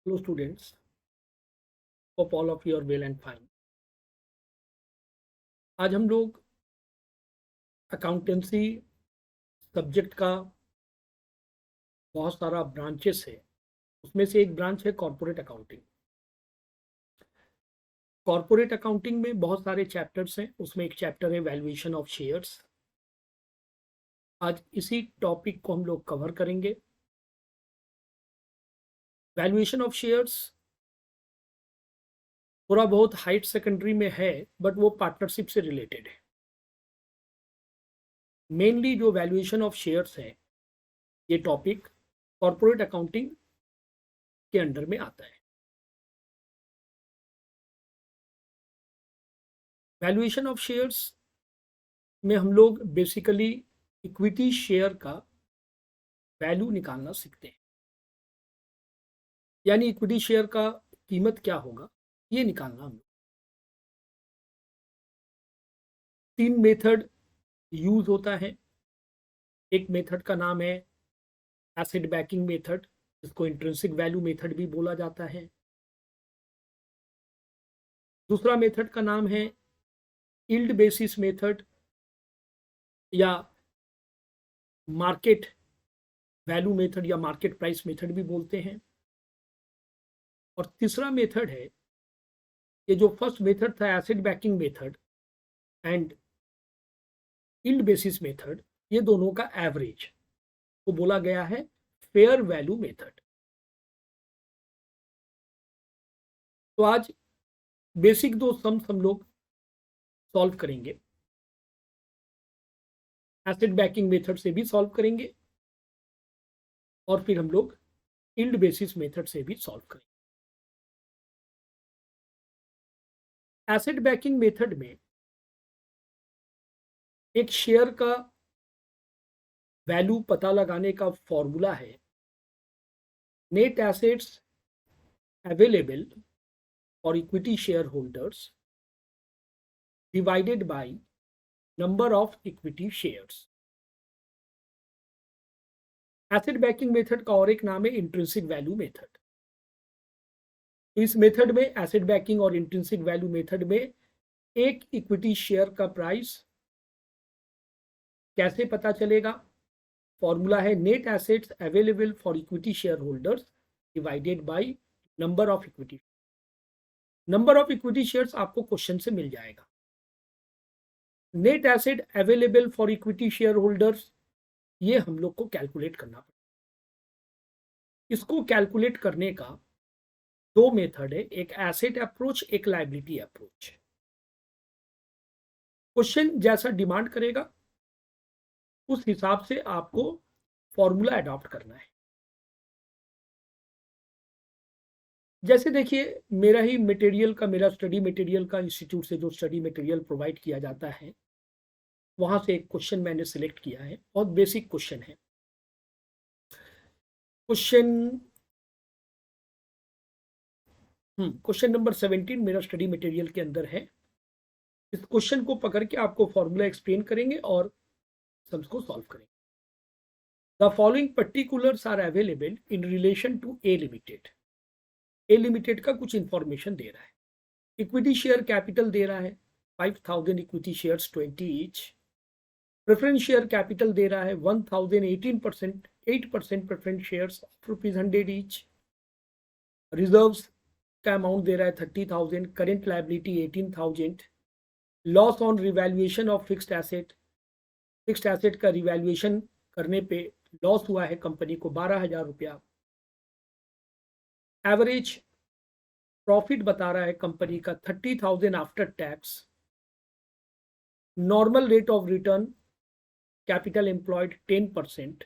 Hello students, hope all of you are well and fine. आज हम लोग accountancy subject का बहुत सारा ब्रांचेस है, उसमें से एक ब्रांच है कॉर्पोरेट अकाउंटिंग। कॉर्पोरेट अकाउंटिंग में बहुत सारे चैप्टर्स हैं, उसमें एक चैप्टर है वैल्यूएशन ऑफ शेयर्स। आज इसी टॉपिक को हम लोग कवर करेंगे। वैल्यूएशन ऑफ शेयर्स थोड़ा बहुत हाइट सेकेंडरी में है, बट वो पार्टनरशिप से रिलेटेड है। मेनली जो वैल्यूएशन ऑफ शेयर्स है, ये टॉपिक कॉर्पोरेट अकाउंटिंग के अंडर में आता है। वैल्यूएशन ऑफ शेयर्स में हम लोग बेसिकली इक्विटी शेयर का वैल्यू निकालना सीखते हैं, यानी इक्विटी शेयर का कीमत क्या होगा ये निकालना। हम लोग 3 मेथड यूज होता है। एक मेथड का नाम है एसेट बैकिंग मेथड, जिसको इंट्रिंसिक वैल्यू मेथड भी बोला जाता है। दूसरा मेथड का नाम है यील्ड बेसिस मेथड या मार्केट वैल्यू मेथड या मार्केट प्राइस मेथड भी बोलते हैं। और तीसरा मेथड है, ये जो फर्स्ट मेथड था asset banking method and yield basis method, ये दोनों का एवरेज को बोला गया है फेयर वैल्यू मेथड। तो आज बेसिक 2 सम्स हम लोग सॉल्व करेंगे। एसेट बैकिंग मेथड से भी सॉल्व करेंगे और फिर हम लोग यील्ड बेसिस मेथड से भी सॉल्व करेंगे। एसेट बैकिंग मेथड में एक शेयर का वैल्यू पता लगाने का फॉर्मूला है net assets available for equity share holders divided by number of equity shares. Asset banking method का और एक नाम है इंट्रिंसिक वैल्यू मेथड। इस मेथड में एसेट बैकिंग और इंट्रिंसिक वैल्यू मेथड में एक इक्विटी शेयर का प्राइस कैसे पता चलेगा? फॉर्मूला है net assets available for equity share holders divided by number of equity. Number of equity shares आपको क्वेश्चन से मिल जाएगा। Net asset available for equity share holders, ये हम लोग को कैलकुलेट करना पड़ेगा। इसको कैलकुलेट करने का 2 मेथड है, एक एसेट अप्रोच, एक लायबिलिटी अप्रोच। क्वेश्चन जैसा डिमांड करेगा उस हिसाब से आपको फॉर्मूला अडॉप्ट करना है। जैसे देखिए, मेरा ही मटेरियल का, मेरा स्टडी मटेरियल का इंस्टीट्यूट से जो स्टडी मटेरियल प्रोवाइड किया जाता है, वहां से एक क्वेश्चन मैंने सिलेक्ट किया है। बहुत बेसिक क्वेश्चन है। क्वेश्चन नंबर 17 मेरा स्टडी मटेरियल के अंदर है। इस क्वेश्चन को पकड़ के आपको फॉर्मूला एक्सप्लेन करेंगे और सम्स को सॉल्व करेंगे। The following particulars are available in relation to A limited. A limited का कुछ इंफॉर्मेशन दे रहा है। इक्विटी शेयर कैपिटल दे रहा है 5000 equity shares 20 each. Preference share capital दे रहा है 1000 18%, 8% प्रेफरेंस शेयर्स ₹100 ईच। रिजर्व्स का अमाउंट दे रहा है 30,000। Current liability 18,000। Loss on revaluation of fixed asset, fixed asset का रिवैल्यूएशन करने पे लॉस हुआ है कंपनी को 12,000 रुपया। एवरेज प्रॉफिट बता रहा है कंपनी का 30,000 after tax. Normal rate of return capital employed 10%।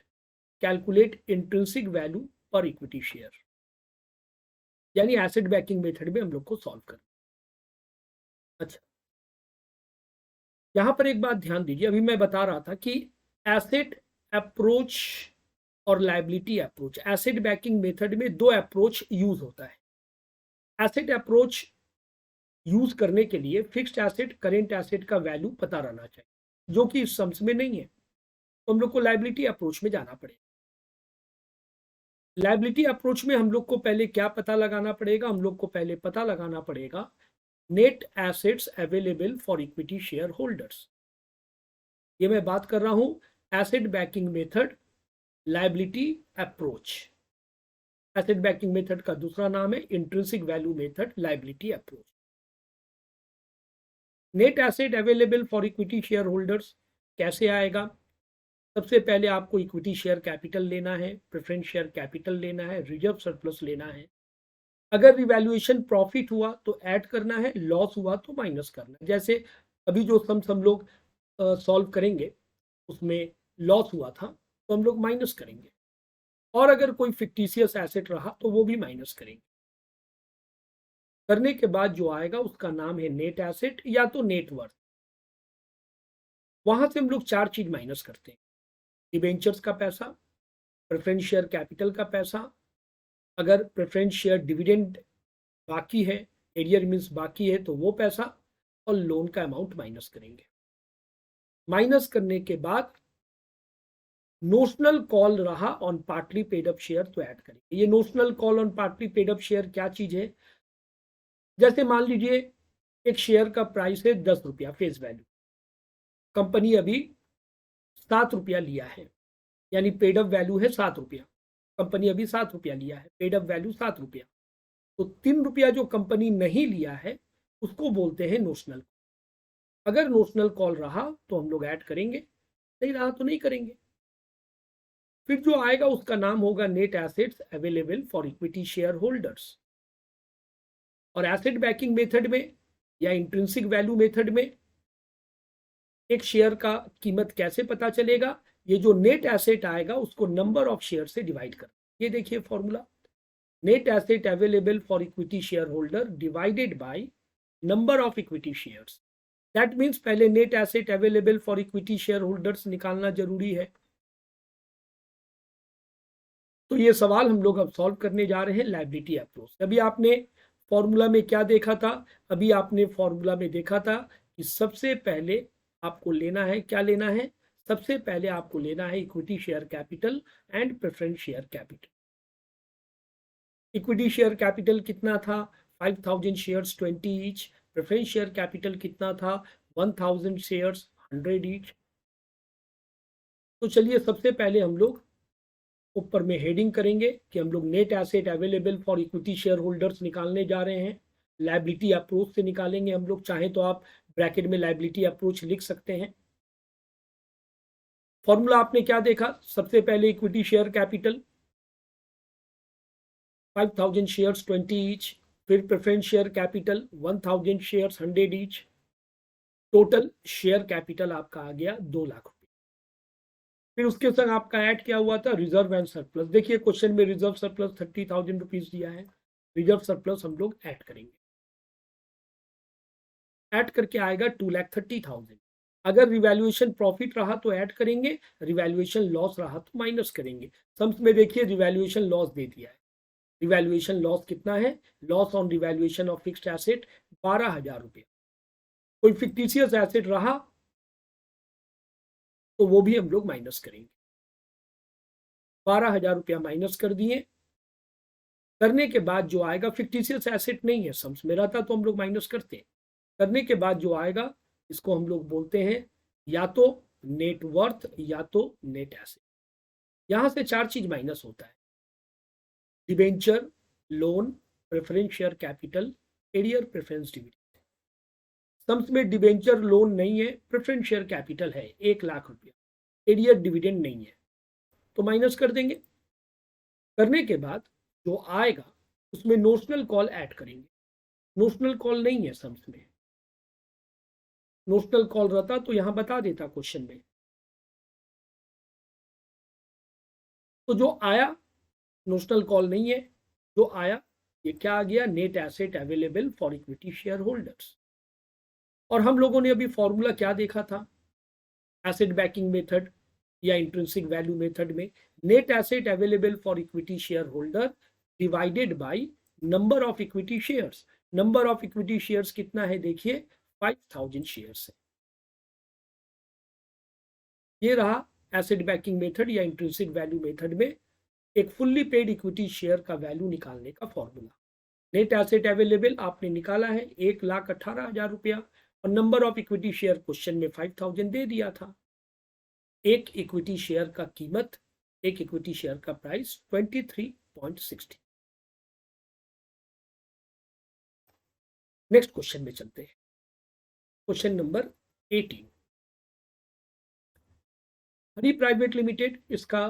Calculate intrinsic value पर इक्विटी शेयर, यानी एसेट बैकिंग मेथड में हम लोग को सॉल्व करना। अच्छा, यहां पर एक बात ध्यान दीजिए। अभी मैं बता रहा था कि एसेट अप्रोच और liability approach, asset banking method में 2 अप्रोच यूज होता है। एसेट अप्रोच यूज करने के लिए फिक्स्ड एसेट, करेंट एसेट का वैल्यू पता रहना चाहिए, जो कि इस सम्स में नहीं है, तो हम लोग को लायबिलिटी अप्रोच में जाना पड़ेगा। लायबिलिटी अप्रोच में हम लोग को पहले क्या पता लगाना पड़ेगा, हम लोग को पहले पता लगाना पड़ेगा net assets available for equity share holders. ये मैं बात कर रहा हूं asset banking method liability approach. Asset banking method का दूसरा नाम है intrinsic value method liability approach. Net asset available for equity share holders कैसे आएगा? सबसे पहले आपको इक्विटी शेयर कैपिटल लेना है, प्रेफरेंस शेयर कैपिटल लेना है, रिजर्व सरप्लस लेना है। अगर रिवैल्यूएशन प्रॉफिट हुआ तो ऐड करना है, लॉस हुआ तो माइनस करना है। जैसे अभी जो हम लोग सॉल्व करेंगे उसमें लॉस हुआ था तो हम लोग माइनस करेंगे, और अगर कोई फिक्टिशियस एसेट रहा तो वो भी माइनस करेंगे। करने के बाद जो आएगा उसका नाम है नेट एसेट या तो नेट वर्थ। वहां से हम लोग चार चीज माइनस करते हैं, डिबेंचर्स का पैसा, प्रेफरेंस शेयर कैपिटल का पैसा, अगर प्रेफरेंस शेयर डिविडेंड बाकी है, एरियर मीन्स बाकी है, तो वो पैसा, और लोन का अमाउंट माइनस करेंगे। माइनस करने के बाद नोशनल कॉल रहा on partly paid up share तो ऐड करेंगे। ये notional call on partly paid up share क्या चीज है? जैसे मान लीजिए एक शेयर का प्राइस है 10 रुपया फेस वैल्यू, कंपनी अभी 7 रुपया लिया है, यानी पेड अप वैल्यू है 7 रुपया, कंपनी अभी 7 रुपया लिया है, पेड अप वैल्यू 7 रुपया, तो 3 रुपया जो कंपनी नहीं लिया है उसको बोलते हैं नोशनल। अगर नोशनल कॉल रहा तो हम लोग ऐड करेंगे, नहीं रहा तो नहीं करेंगे। फिर जो आएगा उसका नाम होगा net assets available for equity share holders. और एसेट बैकिंग मेथड में या इंट्रिंसिक वैल्यू मेथड में एक शेयर का कीमत कैसे पता चलेगा? ये जो नेट एसेट आएगा उसको नंबर ऑफ शेयर से डिवाइड कर, ये देखिए formula, net asset available for equity share holder divided by number of equity shares. That means पहले net asset available for equity share holders निकालना जरूरी है। तो ये सवाल हम लोग अब सॉल्व करने जा रहे हैं लायबिलिटी अप्रोच। अभी आपने फॉर्मूला में क्या देखा था? अभी आपने फॉर्मूला में देखा था कि सबसे पहले आपको लेना है, क्या लेना है? सबसे पहले आपको लेना है equity share capital and preference share capital. Equity share capital कितना था? 5000 shares 20 each. Preference share capital कितना था? 1000 शेयर्स 100 ईच। तो चलिए सबसे पहले हम लोग ऊपर में हेडिंग करेंगे कि हम लोग net asset available for equity share holders निकालने जा रहे हैं। लायबिलिटी अप्रोच से निकालेंगे हम लोग, चाहे तो आप ब्रैकेट में लायबिलिटी अप्रोच लिख सकते हैं। फॉर्मूला आपने क्या देखा? सबसे पहले equity share capital 5000 shares 20 each, फिर preference share capital 1000 shares 100 each. Total share capital आपका आ गया 2 लाख रुपए। फिर उसके संग आपका ऐड क्या हुआ था? Reserve and surplus. देखिए क्वेश्चन में रिजर्व सरप्लस 30,000 रुपीज दिया है, रिजर्व सरप्लस हम लोग ऐड करेंगे, ऐड करके आएगा 2,30,000। अगर रिवैल्यूएशन प्रॉफिट रहा तो ऐड करेंगे, रिवैल्यूएशन लॉस रहा तो माइनस करेंगे। सम्स में देखिए रिवैल्यूएशन लॉस दे दिया है। रिवैल्यूएशन लॉस कितना है? Loss on revaluation of fixed asset 12,000 रुपया। कोई फिक्टिशियस एसेट रहा तो वो भी हम लोग माइनस करेंगे। 12,000 रुपया माइनस कर दिए। करने के बाद जो आएगा, फिक्टिशियस एसेट नहीं है, सम्स में रहता तो हम लोग माइनस करते हैं। करने के बाद जो आएगा इसको हम लोग बोलते हैं या तो नेट वर्थ या तो नेट एसेट। यहां से चार चीज माइनस होता है, debenture, loan, preference share capital, arrear preference dividend. Sums में डिबेंचर लोन नहीं है, प्रेफरेंस शेयर कैपिटल है 1 लाख रुपया, एरियर डिविडेंड नहीं है, तो माइनस कर देंगे। करने के बाद जो आएगा उसमें नोशनल कॉल ऐड करेंगे। नोशनल कॉल नहीं है सम्स में, नोशनल कॉल रहता तो यहां बता देता क्वेश्चन में। तो जो आया नोशनल कॉल नहीं है, जो आया ये क्या आ गया? Net asset available for equity share holders. और हम लोगों ने अभी फॉर्मूला क्या देखा था? एसेट बैकिंग मेथड या इंट्रिंसिक वैल्यू मेथड में net asset available for equity share holder divided by number of equity shares. Number of equity shares कितना है? देखिए 5000 शेयर्स है। ये रहा एसेट बैकिंग मेथड या इंट्रिंसिक वैल्यू मेथड में एक फुल्ली पेड इक्विटी शेयर का वैल्यू निकालने का फॉर्मूला। नेट एसेट अवेलेबल आपने निकाला है 1,18,000 रुपया और number of equity share question में 5,000 दे दिया था। एक इक्विटी शेयर का कीमत, एक इक्विटी शेयर का प्राइस 23.60। नेक्स्ट क्वेश्चन में चलते हैं। Question number 18। हरी प्राइवेट लिमिटेड, इसका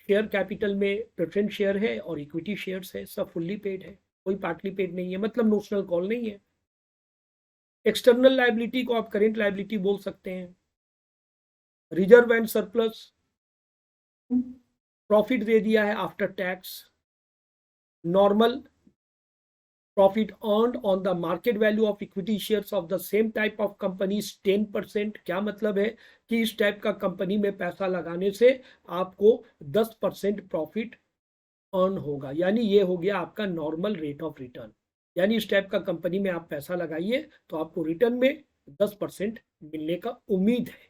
शेयर कैपिटल में प्रेफरेंस शेयर है और इक्विटी शेयर्स है, सब फुल्ली पेड है, कोई पार्टली पेड नहीं है, मतलब नोशनल कॉल नहीं है। एक्सटर्नल लायबिलिटी को आप करेंट लायबिलिटी बोल सकते हैं। रिजर्व एंड सरप्लस, प्रॉफिट दे दिया है after tax. Normal profit earned on the market value of equity shares of the same type of companies 10%। क्या मतलब है कि इस टाइप का कंपनी में पैसा लगाने से आपको 10% प्रॉफिट अर्न होगा, यानी ये हो गया आपका नॉर्मल रेट ऑफ रिटर्न। यानी इस टाइप का कंपनी में आप पैसा लगाइए तो आपको रिटर्न में 10% मिलने का उम्मीद है।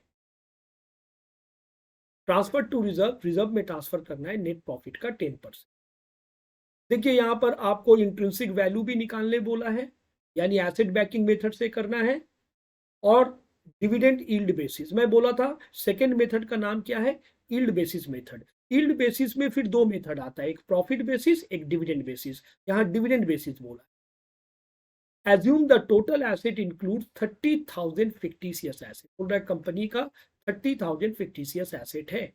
ट्रांसफर टू रिजर्व, रिजर्व में ट्रांसफर करना है नेट प्रॉफिट का 10%। देखिए यहां पर आपको इंट्रिंसिक वैल्यू भी निकालने बोला है, यानी एसेट बैकिंग मेथड से करना है, और डिविडेंड यील्ड बेसिस। मैं बोला था सेकेंड मेथड का नाम क्या है, yield basis method. Yield basis में फिर दो मेथड आता है, एक प्रॉफिट बेसिस, एक डिविडेंड बेसिस। यहां डिविडेंड बेसिस बोला। Assume the total asset include 30,000 fictitious asset. बोल रहा है कंपनी का 30,000 फिक्टिशियस एसेट है।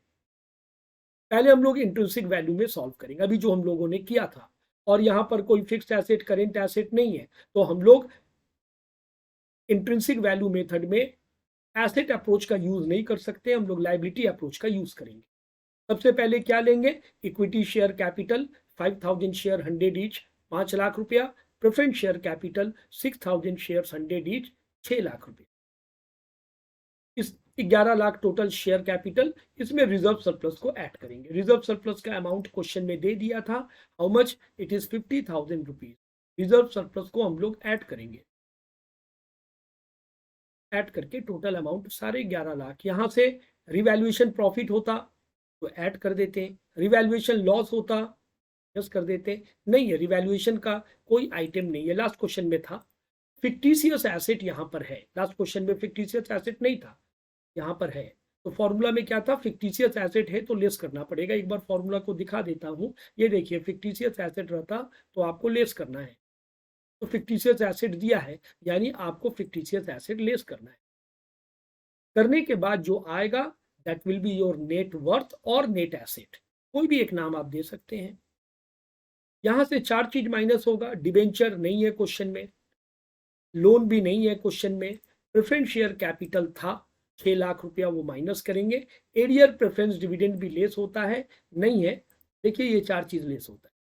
पहले हम लोग इंट्रिंसिक वैल्यू में सॉल्व करेंगे, अभी जो हम लोगों ने किया था, और यहां पर कोई फिक्स्ड एसेट करेंट एसेट नहीं है, तो हम लोग इंट्रिंसिक वैल्यू मेथड में एसेट अप्रोच का यूज नहीं कर सकते, हम लोग लायबिलिटी अप्रोच का यूज करेंगे। सबसे पहले क्या लेंगे, equity share capital 5,000 share 100 each 5 lakh रुपया, preference share capital 6,000 share 100 each 6 lakh रुपया। इस 11 लाख टोटल शेयर कैपिटल, इसमें रिजर्व सरप्लस को ऐड करेंगे। रिजर्व सरप्लस का अमाउंट क्वेश्चन में दे दिया था, how much, it is 50,000 rupees. Reserve surplus को हम लोग ऐड करेंगे, ऐड करके टोटल अमाउंट सारे 11 लाख। यहां से रिवैल्यूएशन प्रॉफिट होता तो ऐड कर देते हैं, रिवैल्यूएशन लॉस होता यस कर देते, नहीं है रिवैल्यूएशन का कोई आइटम नहीं है। लास्ट क्वेश्चन में था फिक्टिशियस एसेट, यहां पर है। लास्ट क्वेश्चन में फिक्टिशियस एसेट नहीं था, यहां पर है। तो फॉर्मूला में क्या था, फिक्टिशियस एसेट है तो लेस करना पड़ेगा। एक बार फॉर्मूला को दिखा देता हूं, ये देखिए फिक्टिशियस एसेट रहता तो आपको लेस करना है, तो फिक्टिशियस एसेट दिया है यानी आपको फिक्टिशियस एसेट लेस करना है। करने के बाद जो आएगा that will be your net worth और नेट एसेट, कोई भी एक नाम आप दे सकते हैं। यहां से 4 चीज माइनस होगा, डिबेंचर नहीं है क्वेश्चन में, लोन भी नहीं है क्वेश्चन में, प्रेफरेंस शेयर कैपिटल था 6 लाख रुपया, वो माइनस करेंगे। एरियर प्रेफरेंस डिविडेंड भी लेस होता है, नहीं है। देखिए ये 4 चीज लेस होता है,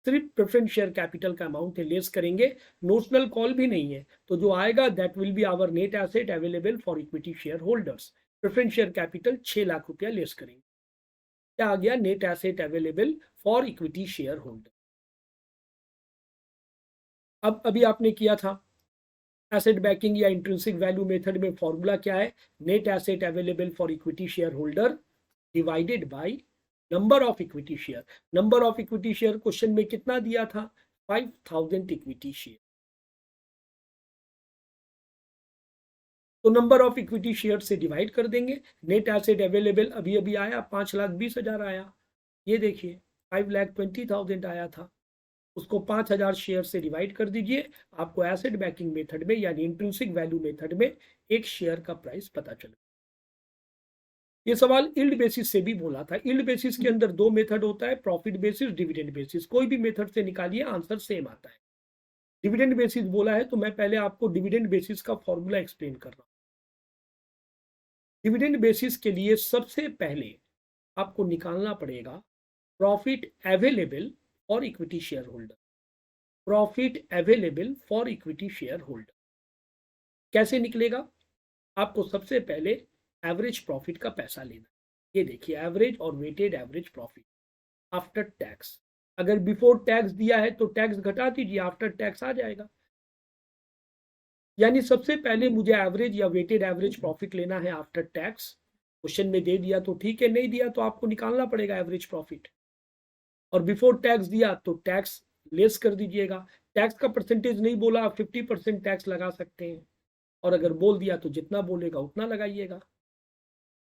सिर्फ प्रेफरेंस शेयर कैपिटल का अमाउंट है, लेस करेंगे। नोशनल कॉल भी नहीं है, तो जो आएगा that will be our net asset available for equity share holders. Preference share capital 6 lakh रुपया लेस करेंगे, क्या आ गया, net asset available for equity share holder. अब अभी आपने किया था एसेट बैकिंग या इंट्रिंसिक वैल्यू मेथड में फॉर्मूला क्या है, net asset available for equity share holder divided by number of equity share. Number of equity share question में कितना दिया था, 5,000 इक्विटी शेयर। तो नंबर ऑफ इक्विटी शेयर से डिवाइड कर देंगे। नेट एसेट अवेलेबल अभी अभी आया 5,20,000 आया, ये देखिए 5,20,000 आया था, उसको 5,000 शेयर से डिवाइड कर दीजिए, आपको एसेट बैकिंग मेथड में यानी इंट्रिंसिक वैल्यू मेथड में एक शेयर का प्राइस पता चले। ये सवाल यील्ड बेसिस से भी बोला था। यील्ड बेसिस के अंदर दो मेथड होता है, प्रॉफिट बेसिस, डिविडेंड बेसिस। कोई भी मेथड से निकालिए आंसर सेम आता है। डिविडेंड बेसिस बोला है तो मैं पहले आपको डिविडेंड बेसिस का फॉर्मूला एक्सप्लेन कर रहा हूं। डिविडेंड बेसिस के लिए सबसे पहले आपको निकालना पड़ेगा profit available for equity share holder. Profit available for equity share holder कैसे निकलेगा, आपको सबसे पहले एवरेज प्रॉफिट का पैसा लेना। ये देखिए एवरेज और weighted average profit after tax. अगर बिफोर टैक्स दिया है तो टैक्स घटा दीजिए, आफ्टर टैक्स आ जाएगा। यानी सबसे पहले मुझे एवरेज या वेटेड एवरेज प्रॉफिट लेना है आफ्टर टैक्स। क्वेश्चन में दे दिया तो ठीक है, नहीं दिया तो आपको निकालना पड़ेगा एवरेज प्रॉफिट। और बिफोर टैक्स दिया तो टैक्स लेस कर दीजिएगा। टैक्स का परसेंटेज नहीं बोला, आप 50% टैक्स लगा सकते हैं, और अगर बोल दिया तो जितना बोलेगा उतना लगाइएगा।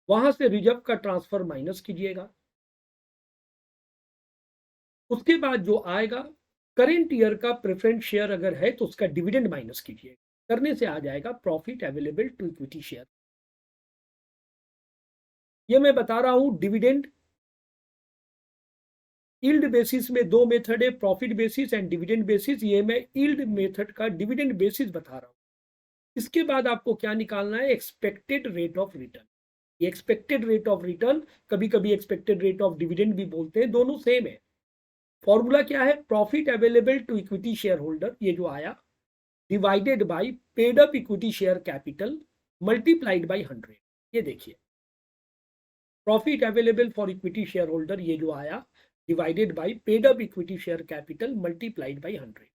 वहां से रिजर्व का ट्रांसफर माइनस कीजिएगा। उसके बाद जो आएगा, करेंट ईयर का प्रेफरेंस शेयर अगर है तो उसका डिविडेंड माइनस कीजिएगा। करने से आ जाएगा profit available to equity share. ये मैं बता रहा हूं डिविडेंड यील्ड बेसिस में दो मेथड है, profit basis and dividend basis. ये मैं यील्ड मेथड का डिविडेंड बेसिस बता रहा हूं। इसके बाद आपको क्या निकालना है, एक्सपेक्टेड रेट ऑफ रिटर्न। ये एक्सपेक्टेड रेट ऑफ रिटर्न, कभी कभी एक्सपेक्टेड रेट ऑफ डिविडेंड भी बोलते हैं, दोनों सेम है। फॉर्मूला क्या है, profit available to equity share holder, ये जो आया, divided by paid up equity share capital multiplied by 100। ये देखिए, profit available for equity share holder, ये जो आया, divided by paid up equity share capital multiplied by 100।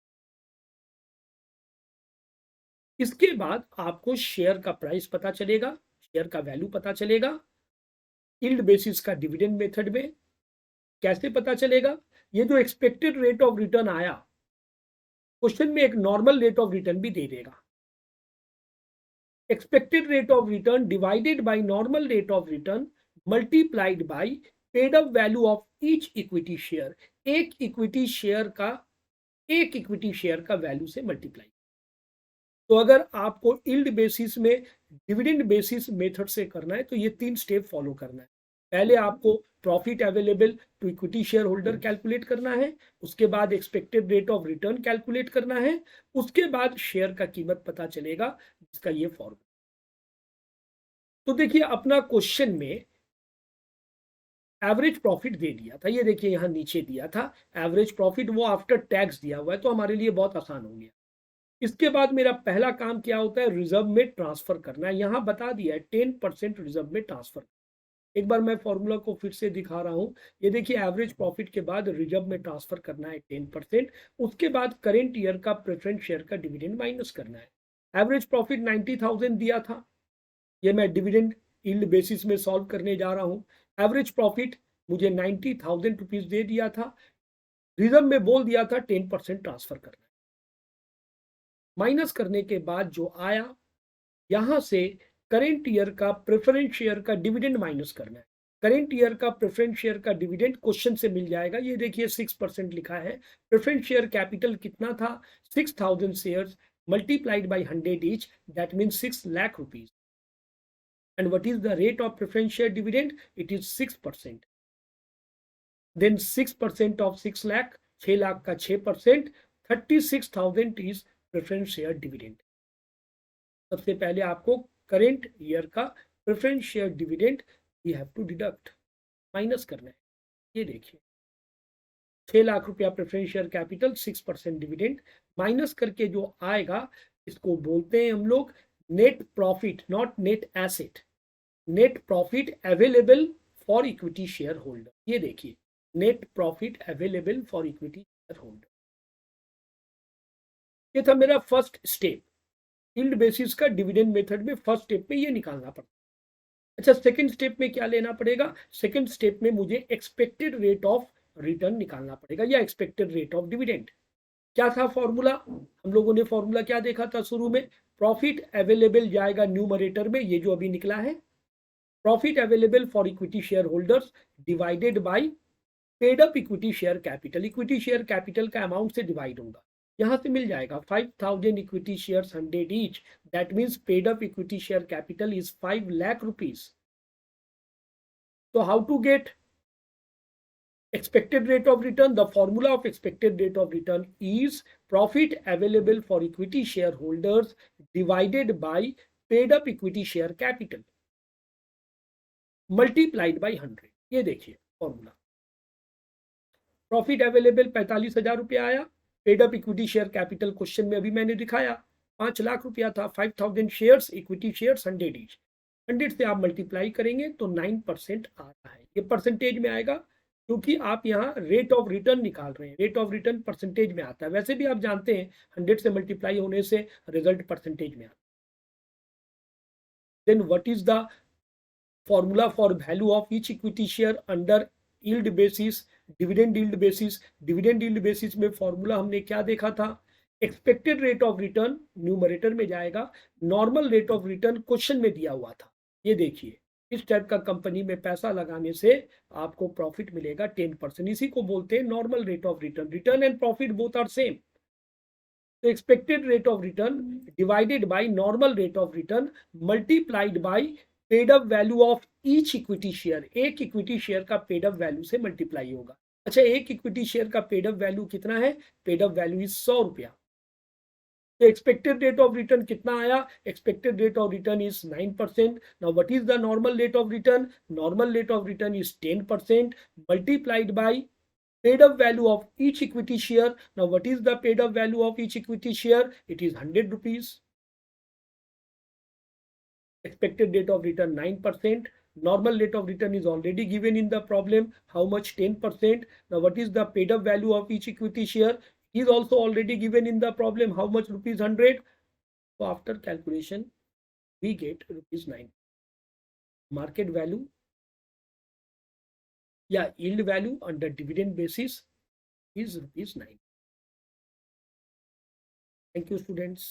इसके बाद आपको शेयर का प्राइस पता चलेगा, शेयर का वैल्यू पता चलेगा। यील्ड बेसिस का डिविडेंड मेथड में कैसे पता चलेगा, ये जो एक्सपेक्टेड रेट ऑफ रिटर्न आया, क्वेश्चन में एक नॉर्मल रेट ऑफ रिटर्न भी दे देगा। Expected rate of return divided by normal rate of return multiplied by paid up value of each equity share. एक इक्विटी शेयर का वैल्यू से multiply. तो अगर आपको यील्ड बेसिस में डिविडेंड बेसिस मेथड से करना है तो ये 3 स्टेप फॉलो करना है। पहले आपको profit available to equity share holder calculate करना है, उसके बाद expected rate of return calculate करना है, उसके बाद शेयर का कीमत पता चलेगा, जिसका ये फॉर्मूला। तो देखिए, अपना क्वेश्चन में एवरेज प्रॉफिट दे दिया था, ये देखिए यहां नीचे दिया था एवरेज प्रॉफिट, वो आफ्टर टैक्स दिया हुआ है, तो हमारे लिए बहुत आसान हो गया। इसके बाद मेरा पहला काम क्या होता है, रिजर्व में ट्रांसफर करना है। यहां बता दिया है 10% रिजर्व में ट्रांसफर। एक बार मैं फॉर्मूला को फिर से दिखा रहा हूं। ये देखिए, एवरेज प्रॉफिट के बाद रिजर्व में ट्रांसफर करना है 10%। उसके बाद करेंट ईयर का प्रेफरेंस शेयर का डिविडेंड माइनस करना है। एवरेज प्रॉफिट 90,000 दिया था, ये मैं डिविडेंड यील्ड बेसिस में सॉल्व करने जा रहा हूं। एवरेज प्रॉफिट मुझे 90,000 रुपीज दे दिया था, रिजर्व में बोल दिया था 10% ट्रांसफर करना है। माइनस करने के बाद जो आया, यहां से करेंट ईयर का प्रेफरेंस शेयर का डिविडेंड माइनस करना है। करेंट ईयर का प्रेफरेंस शेयर का डिविडेंड क्वेश्चन से मिल जाएगा, ये देखिए 6% लिखा है। प्रेफरेंस शेयर कैपिटल कितना था, 6,000 shares multiplied by 100 each, that means 6 lakh rupees. And what is the rate of preference share dividend? It is 6%. Then 6% of 6 lakh, 6 lakh का 6%, 36,000 is preference share dividend. सबसे पहले आपको करेंट ईयर का preference share dividend we have to deduct, minus करना है। ये देखिए, 6 लाख रुपया preference share capital, 6% dividend, minus करके जो आएगा, इसको बोलते हैं हम लोग net profit, not net asset, net profit available for equity share holder. ये देखिए, net profit available for equity share holder. ये था मेरा फर्स्ट स्टेप। यील्ड बेसिस का डिविडेंड मेथड में फर्स्ट स्टेप में ये निकालना पड़ता है। अच्छा, सेकंड स्टेप में क्या लेना पड़ेगा, सेकंड स्टेप में मुझे एक्सपेक्टेड रेट ऑफ रिटर्न निकालना पड़ेगा, या एक्सपेक्टेड रेट ऑफ डिविडेंड। क्या था फॉर्मूला, हम लोगों ने फॉर्मूला क्या देखा था शुरू में, प्रॉफिट अवेलेबल जाएगा न्यूमरेटर में, ये जो अभी निकला है, profit available for equity share holders divided by paid up equity share capital. Equity share capital का अमाउंट से डिवाइड होगा, यहां से मिल जाएगा 5,000 equity shares 100 each, that means paid up equity share capital is 5 lakh rupees. तो how to get expected rate of return? The formula of expected rate of return is profit available for equity shareholders divided by paid up equity share capital multiplied by 100। ये देखिए formula, profit available 45,000 रुपया आया, paid up equity share capital question में अभी मैंने दिखाया 5 लाख रुपया था, 5,000 शेयर्स, इक्विटी शेयर्स 100 ईच, 100 से आप मल्टीप्लाई करेंगे तो 9% आ रहा है। ये परसेंटेज में आएगा, क्योंकि आप यहाँ रेट ऑफ रिटर्न निकाल रहे हैं, रेट ऑफ रिटर्न परसेंटेज में आता है। वैसे भी आप जानते हैं 100 से मल्टीप्लाई होने से रिजल्ट परसेंटेज में आता है। Then what is the formula for value of each equity share under yield basis, dividend yield basis. Dividend yield basis में फॉर्मूला हमने क्या देखा था, expected rate of return numerator में जाएगा, normal rate of return question में दिया हुआ था। ये देखिए इस टाइप का कंपनी में पैसा लगाने से आपको प्रॉफिट मिलेगा 10%, इसी को बोलते हैं normal rate of return. Return and profit both are same. तो expected rate of return divided by normal rate of return multiplied by paid up value of each equity share. एक इक्विटी शेयर का paid up value से multiply होगा। अच्छा, एक equity share का paid up value कितना है, पेड अप वैल्यू इज 100 रुपया। तो एक्सपेक्टेड रेट ऑफ रिटर्न कितना आया, expected rate of return is 9%। Now what is the normal rate of return, normal rate of return is 10% multiplied by paid up value of each equity share. Now what is the paid up value of each equity share, it is 100 rupees. Expected rate of return 9%, normal rate of return is already given in the problem, how much, 10%. Now what is the paid up value of each equity share, is also already given in the problem, how much, rupees 100. So after calculation we get rupees 9. Market value, yeah, yield value under dividend basis is rupees 9. Thank you students.